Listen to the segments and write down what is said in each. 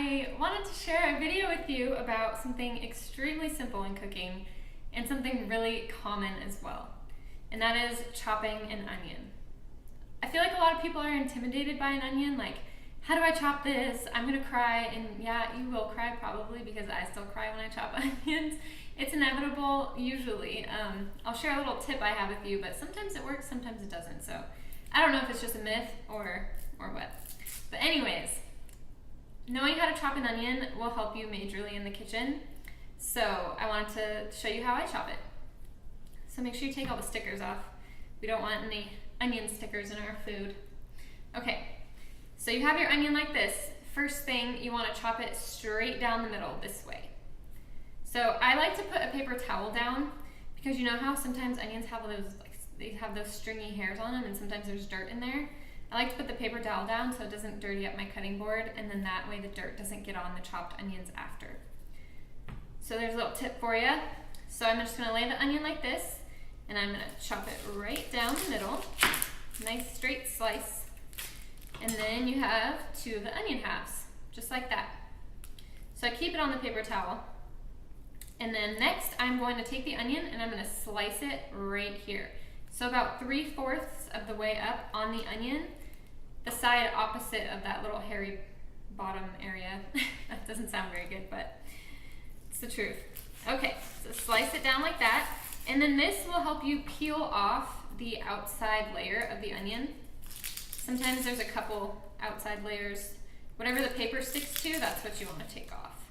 I wanted to share a video with you about something extremely simple in cooking and something really common as well, and that is chopping an onion. I feel like a lot of people are intimidated by an onion, like, how do I chop this? I'm gonna cry, and yeah, you will cry probably because I still cry when I chop onions. It's inevitable, usually. I'll share a little tip I have with you, but sometimes it works, sometimes it doesn't, so I don't know if it's just a myth or what. But anyways, knowing how to chop an onion will help you majorly in the kitchen. So I wanted to show you how I chop it. So make sure you take all the stickers off. We don't want any onion stickers in our food. Okay, so you have your onion like this. First thing, you want to chop it straight down the middle this way. So I like to put a paper towel down because you know how sometimes onions have those stringy hairs on them, and sometimes there's dirt in there. I like to put the paper towel down so it doesn't dirty up my cutting board, and then that way the dirt doesn't get on the chopped onions after. So there's a little tip for you. So I'm just going to lay the onion like this, and I'm going to chop it right down the middle. Nice straight slice. And then you have two of the onion halves, just like that. So I keep it on the paper towel. And then next I'm going to take the onion and I'm going to slice it right here. So about 3/4 of the way up on the onion, the side opposite of that little hairy bottom area. That doesn't sound very good, but it's the truth. Okay, so slice it down like that. And then this will help you peel off the outside layer of the onion. Sometimes there's a couple outside layers. Whatever the paper sticks to, that's what you want to take off.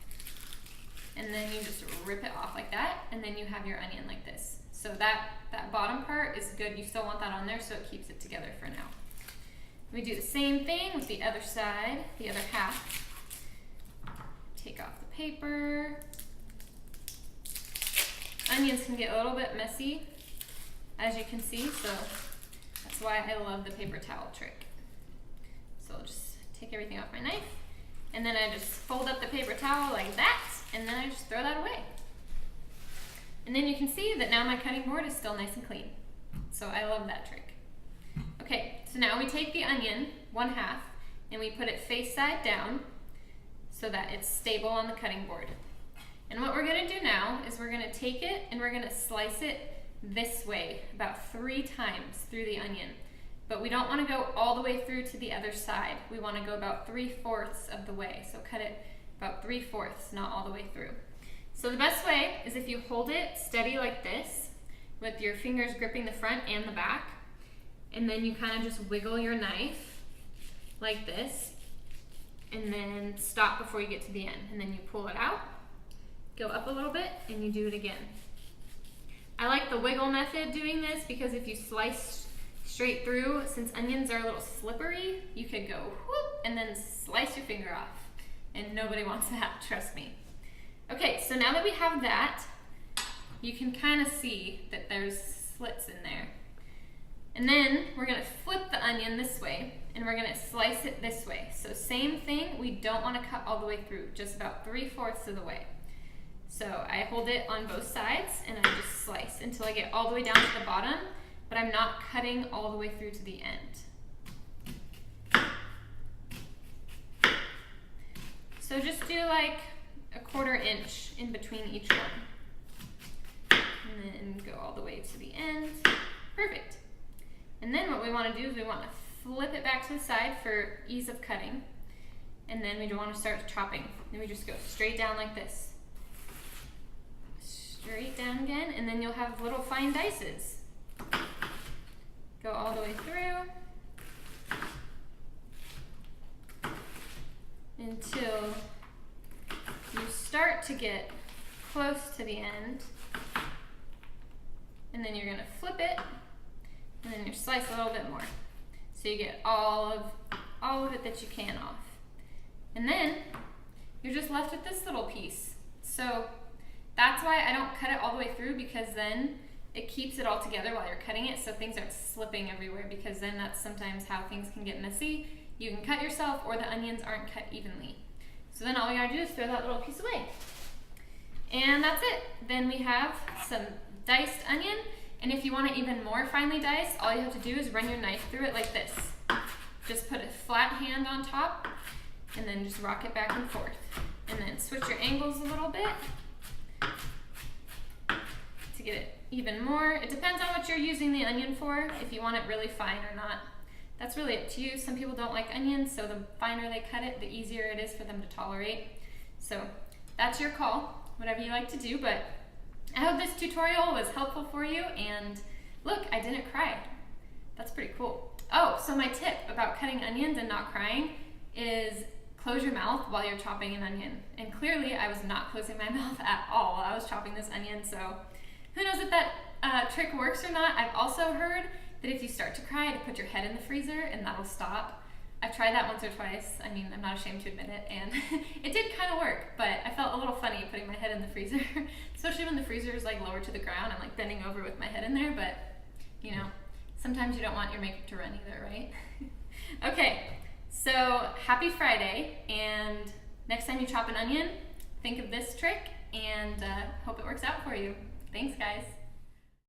And then you just rip it off like that, and then you have your onion like this. So that bottom part is good. You still want that on there so it keeps it together for now. We do the same thing with the other side, the other half. Take off the paper. Onions can get a little bit messy, as you can see, so that's why I love the paper towel trick. So I'll just take everything off my knife, and then I just fold up the paper towel like that, and then I just throw that away. And then you can see that now my cutting board is still nice and clean. So I love that trick. Okay, so now we take the onion, 1/2, and we put it face side down so that it's stable on the cutting board. And what we're gonna do now is we're gonna take it and we're gonna slice it this way about 3 times through the onion. But we don't wanna go all the way through to the other side. We wanna go about 3/4 of the way. So cut it about 3/4, not all the way through. So the best way is if you hold it steady like this, with your fingers gripping the front and the back, and then you kind of just wiggle your knife like this, and then stop before you get to the end. And then you pull it out, go up a little bit, and you do it again. I like the wiggle method doing this because if you slice straight through, since onions are a little slippery, you could go whoop and then slice your finger off. And nobody wants that, trust me. Okay, so now that we have that, you can kind of see that there's slits in there. And then we're gonna flip the onion this way, and we're gonna slice it this way. So same thing, we don't wanna cut all the way through, just about 3/4 of the way. So I hold it on both sides, and I just slice until I get all the way down to the bottom, but I'm not cutting all the way through to the end. So just do like a 1/4 inch in between each one. And then go all the way to the end. Perfect. And then what we want to do is we want to flip it back to the side for ease of cutting. And then we want to start chopping. And we just go straight down like this. Straight down again, and then you'll have little fine dices. Go all the way through until you start to get close to the end, and then you're going to flip it, and then you slice a little bit more, so you get all of it that you can off. And then you're just left with this little piece. So that's why I don't cut it all the way through, because then it keeps it all together while you're cutting it, so things aren't slipping everywhere, because then that's sometimes how things can get messy. You can cut yourself, or the onions aren't cut evenly. So then all we gotta do is throw that little piece away. And that's it. Then we have some diced onion, and if you want it even more finely diced, all you have to do is run your knife through it like this. Just put a flat hand on top, and then just rock it back and forth. And then switch your angles a little bit to get it even more. It depends on what you're using the onion for, if you want it really fine or not. That's really up to you. Some people don't like onions, so the finer they cut it, the easier it is for them to tolerate. So that's your call, whatever you like to do, but I hope this tutorial was helpful for you, and look, I didn't cry. That's pretty cool. Oh, so my tip about cutting onions and not crying is close your mouth while you're chopping an onion. And clearly I was not closing my mouth at all while I was chopping this onion, so who knows if that trick works or not. I've also heard that if you start to cry, to put your head in the freezer and that'll stop. I've tried that once or twice. I mean, I'm not ashamed to admit it, and it did kind of work, but I felt a little funny putting my head in the freezer, especially when the freezer is like lower to the ground. I'm like bending over with my head in there, but you know, sometimes you don't want your makeup to run either, right? Okay, so happy Friday, and next time you chop an onion, think of this trick, and hope it works out for you. Thanks, guys.